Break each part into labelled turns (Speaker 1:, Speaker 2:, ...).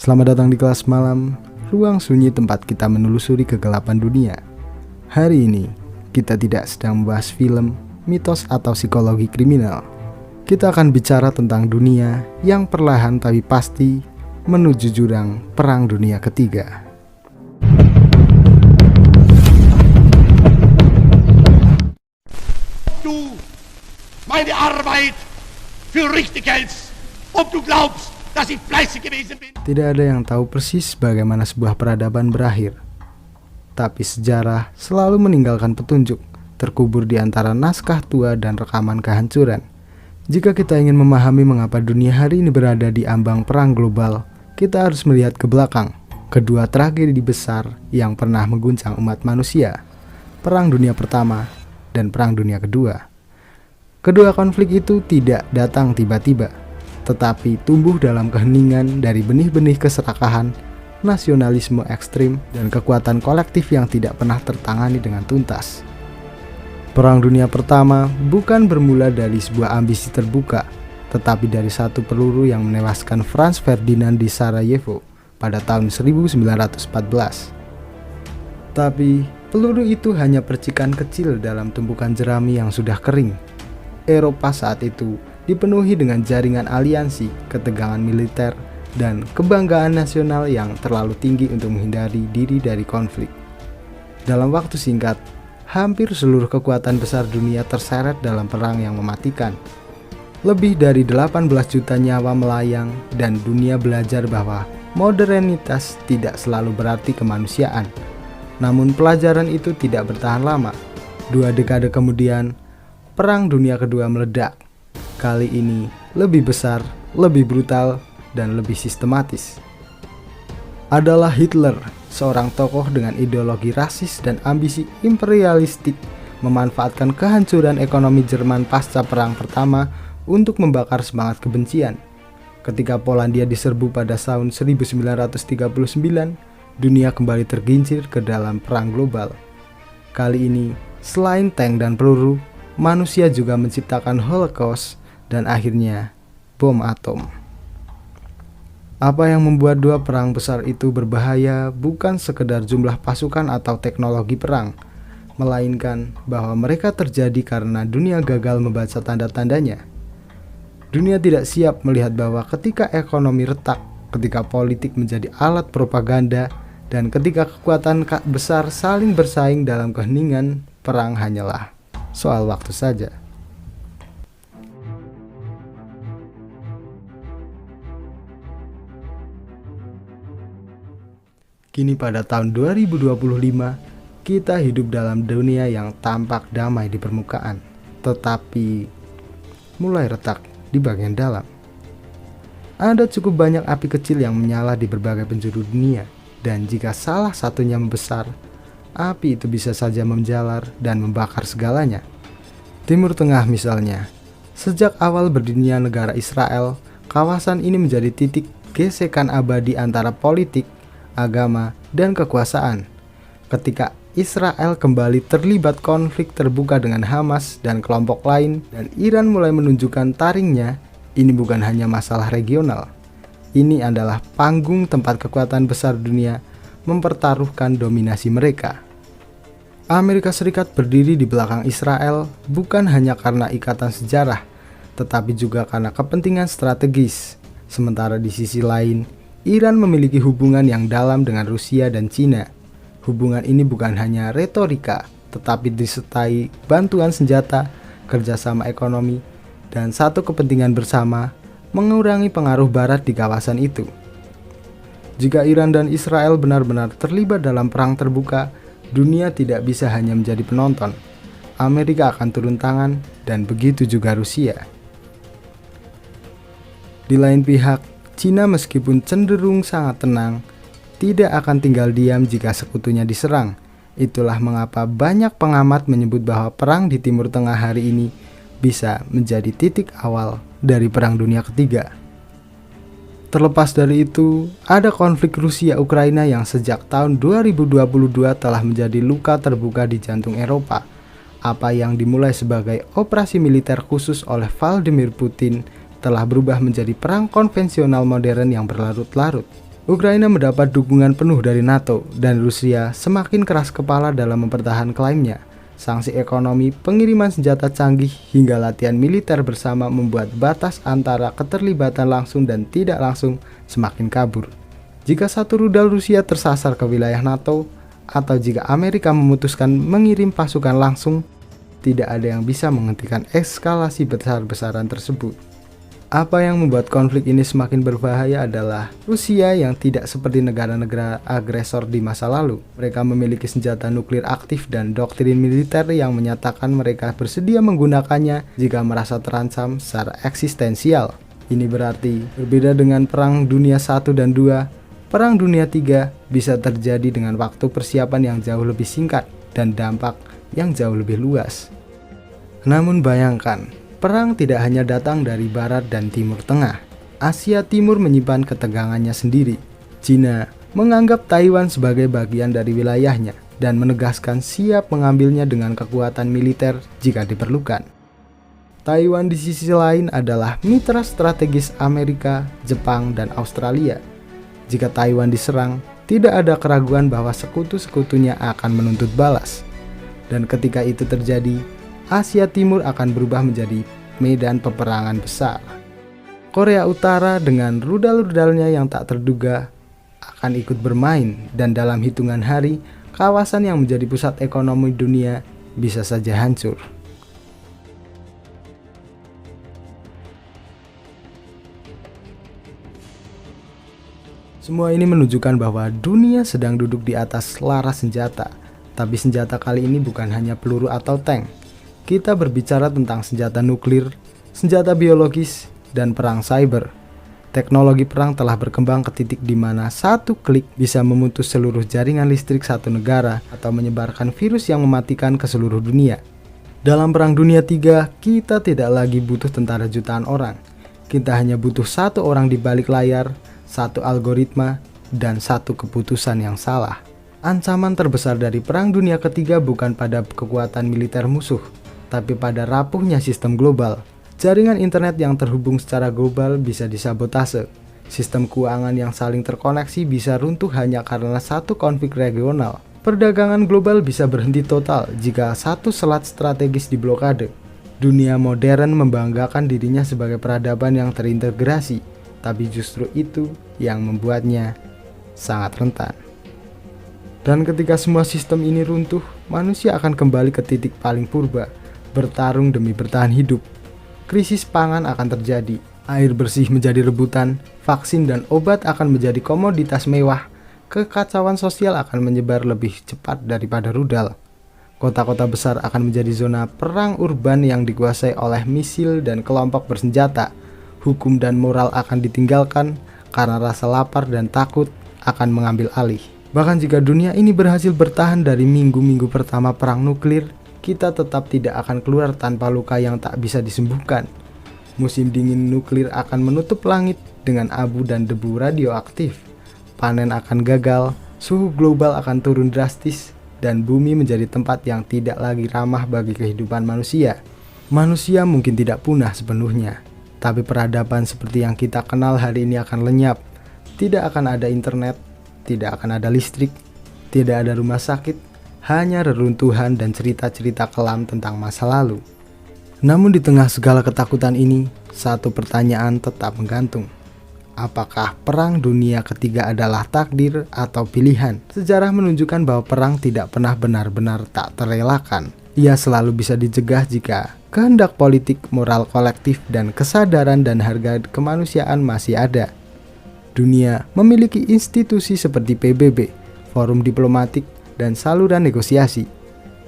Speaker 1: Selamat datang di kelas malam, ruang sunyi tempat kita menelusuri kegelapan dunia. Hari ini, kita tidak sedang membahas film, mitos atau psikologi kriminal. Kita akan bicara tentang dunia yang perlahan tapi pasti menuju jurang Perang Dunia Ketiga.
Speaker 2: Du meine Arbeit für richtig hältst, ob du glaubst, dass ich fleißig gewesen bin.
Speaker 1: Tidak ada yang tahu persis bagaimana sebuah peradaban berakhir. Tapi sejarah selalu meninggalkan petunjuk terkubur di antara naskah tua dan rekaman kehancuran. Jika kita ingin memahami mengapa dunia hari ini berada di ambang perang global, kita harus melihat ke belakang, kedua tragedi besar yang pernah mengguncang umat manusia, Perang Dunia Pertama dan Perang Dunia Kedua. Kedua konflik itu tidak datang tiba-tiba, tetapi tumbuh dalam keheningan dari benih-benih keserakahan, nasionalisme ekstrim, dan kekuatan kolektif yang tidak pernah tertangani dengan tuntas. Perang Dunia Pertama bukan bermula dari sebuah ambisi terbuka, tetapi dari satu peluru yang menewaskan Franz Ferdinand di Sarajevo pada tahun 1914. Tapi peluru itu hanya percikan kecil dalam tumpukan jerami yang sudah kering. Eropa saat itu dipenuhi dengan jaringan aliansi, ketegangan militer, dan kebanggaan nasional yang terlalu tinggi untuk menghindari diri dari konflik. Dalam waktu singkat, hampir seluruh kekuatan besar dunia terseret dalam perang yang mematikan. Lebih dari 18 juta nyawa melayang dan dunia belajar bahwa modernitas tidak selalu berarti kemanusiaan. Namun pelajaran itu tidak bertahan lama. 2 dekade kemudian, Perang Dunia Kedua meledak. Kali ini lebih besar, lebih brutal, dan lebih sistematis. Adalah Hitler, seorang tokoh dengan ideologi rasis dan ambisi imperialistik, memanfaatkan kehancuran ekonomi Jerman pasca Perang Pertama untuk membakar semangat kebencian. Ketika Polandia diserbu pada tahun 1939, dunia kembali tergincir ke dalam perang global. Kali ini, selain tank dan peluru, manusia juga menciptakan Holocaust dan akhirnya bom atom. Apa yang membuat dua perang besar itu berbahaya bukan sekedar jumlah pasukan atau teknologi perang, melainkan bahwa mereka terjadi karena dunia gagal membaca tanda-tandanya. Dunia tidak siap melihat bahwa ketika ekonomi retak, ketika politik menjadi alat propaganda, dan ketika kekuatan besar saling bersaing dalam keheningan, perang hanyalah soal waktu saja. Kini pada tahun 2025, kita hidup dalam dunia yang tampak damai di permukaan, tetapi mulai retak di bagian dalam. Ada cukup banyak api kecil yang menyala di berbagai penjuru dunia, dan jika salah satunya membesar, api itu bisa saja menjalar dan membakar segalanya. Timur Tengah misalnya, sejak awal berdirinya negara Israel, kawasan ini menjadi titik gesekan abadi antara politik, agama, dan kekuasaan. Ketika Israel kembali terlibat konflik terbuka dengan Hamas dan kelompok lain, dan Iran mulai menunjukkan taringnya, ini bukan hanya masalah regional. Ini adalah panggung tempat kekuatan besar dunia mempertaruhkan dominasi mereka. Amerika Serikat berdiri di belakang Israel bukan hanya karena ikatan sejarah, tetapi juga karena kepentingan strategis. Sementara di sisi lain, Iran memiliki hubungan yang dalam dengan Rusia dan Cina. Hubungan ini bukan hanya retorika, tetapi disertai bantuan senjata, kerjasama ekonomi, dan satu kepentingan bersama, mengurangi pengaruh Barat di kawasan itu. Jika Iran dan Israel benar-benar terlibat dalam perang terbuka, dunia tidak bisa hanya menjadi penonton. Amerika akan turun tangan, dan begitu juga Rusia. Di lain pihak, Cina meskipun cenderung sangat tenang, tidak akan tinggal diam jika sekutunya diserang. Itulah mengapa banyak pengamat menyebut bahwa perang di Timur Tengah hari ini bisa menjadi titik awal dari Perang Dunia Ketiga. Terlepas dari itu, ada konflik Rusia-Ukraina yang sejak tahun 2022 telah menjadi luka terbuka di jantung Eropa. Apa yang dimulai sebagai operasi militer khusus oleh Vladimir Putin telah berubah menjadi perang konvensional modern yang berlarut-larut. Ukraina mendapat dukungan penuh dari NATO dan Rusia semakin keras kepala dalam mempertahankan klaimnya. Sanksi ekonomi, pengiriman senjata canggih, hingga latihan militer bersama membuat batas antara keterlibatan langsung dan tidak langsung semakin kabur. Jika satu rudal Rusia tersasar ke wilayah NATO, atau jika Amerika memutuskan mengirim pasukan langsung, tidak ada yang bisa menghentikan eskalasi besar-besaran tersebut. Apa yang membuat konflik ini semakin berbahaya adalah Rusia yang tidak seperti negara-negara agresor di masa lalu. Mereka memiliki senjata nuklir aktif dan doktrin militer yang menyatakan mereka bersedia menggunakannya jika merasa terancam secara eksistensial. Ini berarti berbeda dengan Perang Dunia I dan II, Perang Dunia III bisa terjadi dengan waktu persiapan yang jauh lebih singkat dan dampak yang jauh lebih luas. Namun bayangkan, perang tidak hanya datang dari barat dan timur tengah. Asia Timur menyimpan ketegangannya sendiri. China menganggap Taiwan sebagai bagian dari wilayahnya dan menegaskan siap mengambilnya dengan kekuatan militer jika diperlukan. Taiwan di sisi lain adalah mitra strategis Amerika, Jepang, dan Australia. Jika Taiwan diserang, tidak ada keraguan bahwa sekutu-sekutunya akan menuntut balas. Dan ketika itu terjadi, Asia Timur akan berubah menjadi medan peperangan besar. Korea Utara dengan rudal-rudalnya yang tak terduga akan ikut bermain, dan dalam hitungan hari, kawasan yang menjadi pusat ekonomi dunia bisa saja hancur. Semua ini menunjukkan bahwa dunia sedang duduk di atas laras senjata, tapi senjata kali ini bukan hanya peluru atau tank. Kita berbicara tentang senjata nuklir, senjata biologis, dan perang cyber. Teknologi perang telah berkembang ke titik di mana satu klik bisa memutus seluruh jaringan listrik satu negara atau menyebarkan virus yang mematikan ke seluruh dunia. Dalam Perang Dunia III, kita tidak lagi butuh tentara jutaan orang. Kita hanya butuh satu orang di balik layar, satu algoritma, dan satu keputusan yang salah. Ancaman terbesar dari Perang Dunia Ketiga bukan pada kekuatan militer musuh, tapi pada rapuhnya sistem global. Jaringan internet yang terhubung secara global bisa disabotase. Sistem keuangan yang saling terkoneksi bisa runtuh hanya karena satu konflik regional. Perdagangan global bisa berhenti total jika satu selat strategis diblokade. Dunia modern membanggakan dirinya sebagai peradaban yang terintegrasi, tapi justru itu yang membuatnya sangat rentan. Dan ketika semua sistem ini runtuh, manusia akan kembali ke titik paling purba, bertarung demi bertahan hidup. Krisis pangan akan terjadi, air bersih menjadi rebutan, vaksin dan obat akan menjadi komoditas mewah, kekacauan sosial akan menyebar lebih cepat daripada rudal. Kota-kota besar akan menjadi zona perang urban yang dikuasai oleh misil dan kelompok bersenjata. Hukum dan moral akan ditinggalkan karena rasa lapar dan takut akan mengambil alih. Bahkan jika dunia ini berhasil bertahan dari minggu-minggu pertama perang nuklir, kita tetap tidak akan keluar tanpa luka yang tak bisa disembuhkan. Musim dingin nuklir akan menutup langit dengan abu dan debu radioaktif. Panen akan gagal, suhu global akan turun drastis, dan bumi menjadi tempat yang tidak lagi ramah bagi kehidupan manusia. Manusia mungkin tidak punah sepenuhnya, tapi peradaban seperti yang kita kenal hari ini akan lenyap. Tidak akan ada internet, tidak akan ada listrik, tidak ada rumah sakit, hanya reruntuhan dan cerita-cerita kelam tentang masa lalu. Namun di tengah segala ketakutan ini, satu pertanyaan tetap menggantung. Apakah Perang Dunia Ketiga adalah takdir atau pilihan? Sejarah menunjukkan bahwa perang tidak pernah benar-benar tak terelakkan. Ia selalu bisa dicegah jika kehendak politik, moral kolektif, dan kesadaran dan harga kemanusiaan masih ada. Dunia memiliki institusi seperti PBB, forum diplomatik, dan saluran negosiasi.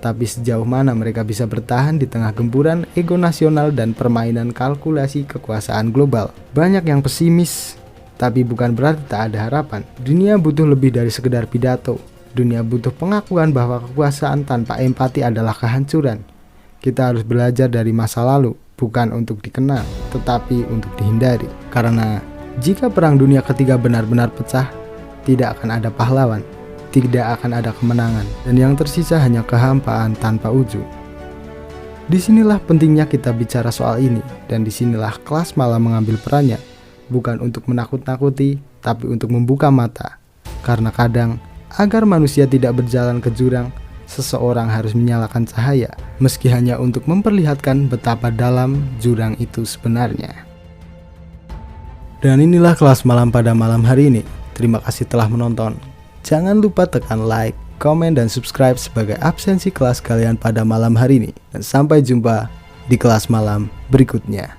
Speaker 1: Tapi sejauh mana mereka bisa bertahan di tengah gempuran ego nasional dan permainan kalkulasi kekuasaan global? Banyak yang pesimis, tapi bukan berarti tak ada harapan. Dunia butuh lebih dari sekedar pidato. Dunia butuh pengakuan bahwa kekuasaan tanpa empati adalah kehancuran. Kita harus belajar dari masa lalu, bukan untuk dikenal, tetapi untuk dihindari. Karena jika Perang Dunia Ketiga benar-benar pecah, tidak akan ada pahlawan, tidak akan ada kemenangan, dan yang tersisa hanya kehampaan tanpa ujung. Disinilah pentingnya kita bicara soal ini, dan disinilah kelas malam mengambil perannya, bukan untuk menakut-nakuti, tapi untuk membuka mata. Karena kadang, agar manusia tidak berjalan ke jurang, seseorang harus menyalakan cahaya, meski hanya untuk memperlihatkan betapa dalam jurang itu sebenarnya. Dan inilah kelas malam pada malam hari ini. Terima kasih telah menonton. Jangan lupa tekan like, komen, dan subscribe sebagai absensi kelas kalian pada malam hari ini. Dan sampai jumpa di kelas malam berikutnya.